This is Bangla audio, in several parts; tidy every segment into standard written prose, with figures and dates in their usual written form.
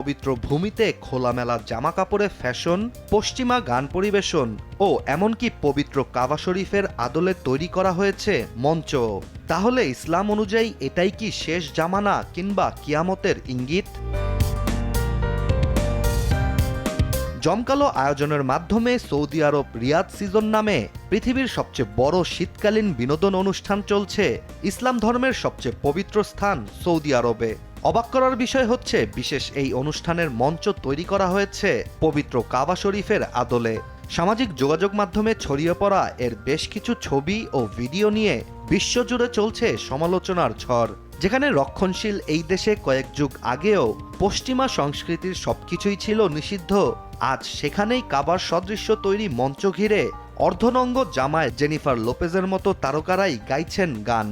পবিত্র ভূমিতে খোলামেলা জামা কাপড়ে ফ্যাশন, পশ্চিমা গান পরিবেশন ও এমনকি পবিত্র কাবা শরীফের আদলে তৈরি করা হয়েছে মঞ্চ। তাহলে ইসলাম অনুযায়ী এটাই কি শেষ জামানা কিংবা কিয়ামতের ইঙ্গিত? জমকালো আয়োজনের মাধ্যমে সৌদি আরব রিয়াদ সিজন নামে পৃথিবীর সবচেয়ে বড় শীতকালীন বিনোদন অনুষ্ঠান চলছে ইসলাম ধর্মের সবচেয়ে পবিত্র স্থান সৌদি আরবে। অবাক করার বিষয় হচ্ছে, বিশেষ এই অনুষ্ঠানের মঞ্চ তৈরি করা হয়েছে পবিত্র কাবা শরীফের আদলে। সামাজিক যোগাযোগ মাধ্যমে ছড়িয়ে পড়া এর বেশ কিছু ছবি ও ভিডিও নিয়ে বিশ্বজুড়ে চলছে সমালোচনার ঝড়। যেখানে রক্ষণশীল এই দেশে কয়েক যুগ আগেও পশ্চিমা সংস্কৃতির সবকিছুই ছিল নিষিদ্ধ, আজ সেখানেই কাবার সদৃশ্য তৈরি মঞ্চ ঘিরে অর্ধনঙ্গ জামায় জেনিফার লোপেজের মতো তারকারাই গাইছেন গান।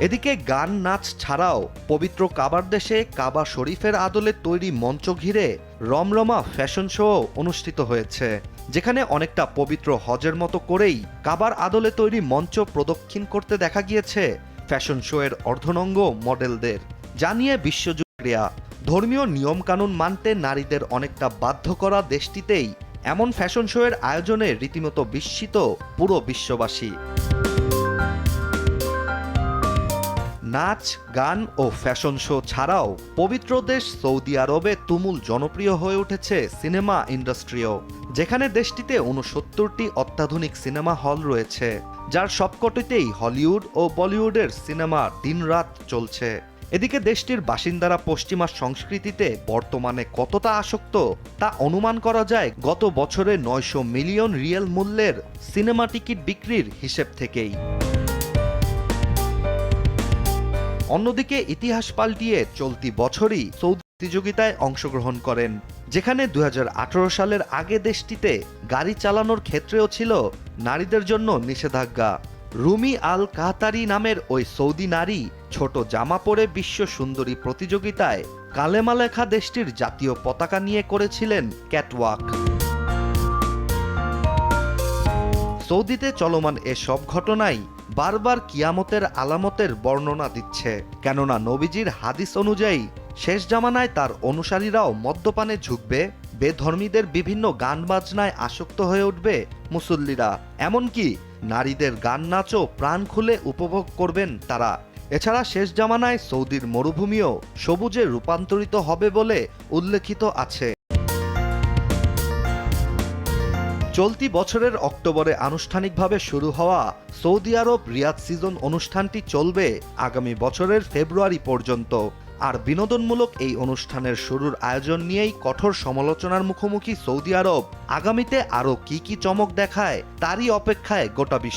এদিকে গান নাচ ছাড়াও পবিত্র কাবার দেশে কাবা শরীফের আদলে তৈরি মঞ্চ ঘিরে রমরমা ফ্যাশন শো অনুষ্ঠিত হয়েছে, যেখানে অনেকটা পবিত্র হজের মতো করেই কাবার আদলে তৈরি মঞ্চ প্রদক্ষিণ করতে দেখা গিয়েছে ফ্যাশন শো এর অর্ধনঙ্গ মডেলদের। যা নিয়ে বিশ্বজুড়ে ক্রিয়া। ধর্মীয় নিয়মকানুন মানতে নারীদের অনেকটা বাধ্য করা দেশটিতেই এমন ফ্যাশন শো এর আয়োজনে রীতিমতো বিস্মিত পুরো বিশ্ববাসী। নাচ, গান ও ফ্যাশন শো ছাড়াও পবিত্র দেশ সৌদি আরবে তুমুল জনপ্রিয় হয়ে উঠেছে সিনেমা ইন্ডাস্ট্রিও, যেখানে দেশটিতে ৬৯টি অত্যাধুনিক সিনেমা হল রয়েছে, যার সবকটিতেই হলিউড ও বলিউডের সিনেমা দিনরাত চলছে। এদিকে দেশটির বাসিন্দারা পশ্চিমা সংস্কৃতিতে বর্তমানে কতটা আসক্ত তা অনুমান করা যায় গত বছরে ৯০০ মিলিয়ন রিয়াল মূল্যের সিনেমা টিকিট বিক্রির হিসেব থেকেই। অন্যদিকে ইতিহাস পাল্টিয়ে চলতি বছরই সৌদি প্রতিযোগিতায় অংশগ্রহণ করেন, যেখানে ২০১৮ সালের আগে দেশটিতে গাড়ি চালানোর ক্ষেত্রেও ছিল নারীদের জন্য নিষেধাজ্ঞা। রুমি আল কাহতারি নামের ওই সৌদি নারী ছোট জামা পরে বিশ্ব সুন্দরী প্রতিযোগিতায় কালেমা লেখা দেশটির জাতীয় পতাকা নিয়ে করেছিলেন ক্যাটওয়াক। সৌদিতে চলমান এসব ঘটনাই বারবার কিয়ামতের আলামতের বর্ণনা দিচ্ছে, কেননা নবীজির হাদিস অনুযায়ী শেষ জামানায় তার অনুসারীরাও মদ্যপানে ঝুঁকবে, বেধর্মীদের বিভিন্ন গান বাজনায় আসক্ত হয়ে উঠবে মুসল্লিরা, এমনকি নারীদের গান নাচও প্রাণ খুলে উপভোগ করবেন তারা। এছাড়া শেষ জামানায় সৌদির মরুভূমিও সবুজে রূপান্তরিত হবে বলে উল্লেখিত আছে। চলতি বছরের অক্টোবরে আনুষ্ঠানিকভাবে শুরু হওয়া সৌদি আরব রিয়াদ সিজন অনুষ্ঠানটি চলবে আগামী বছরের ফেব্রুয়ারি পর্যন্ত। আর বিনোদনমূলক এই অনুষ্ঠানের শুরুর আয়োজন নিয়েই কঠোর সমালোচনার মুখোমুখি সৌদি আরব। আগামীতে আরও কি চমক দেখায় তারই অপেক্ষায় গোটা বিশ্ব।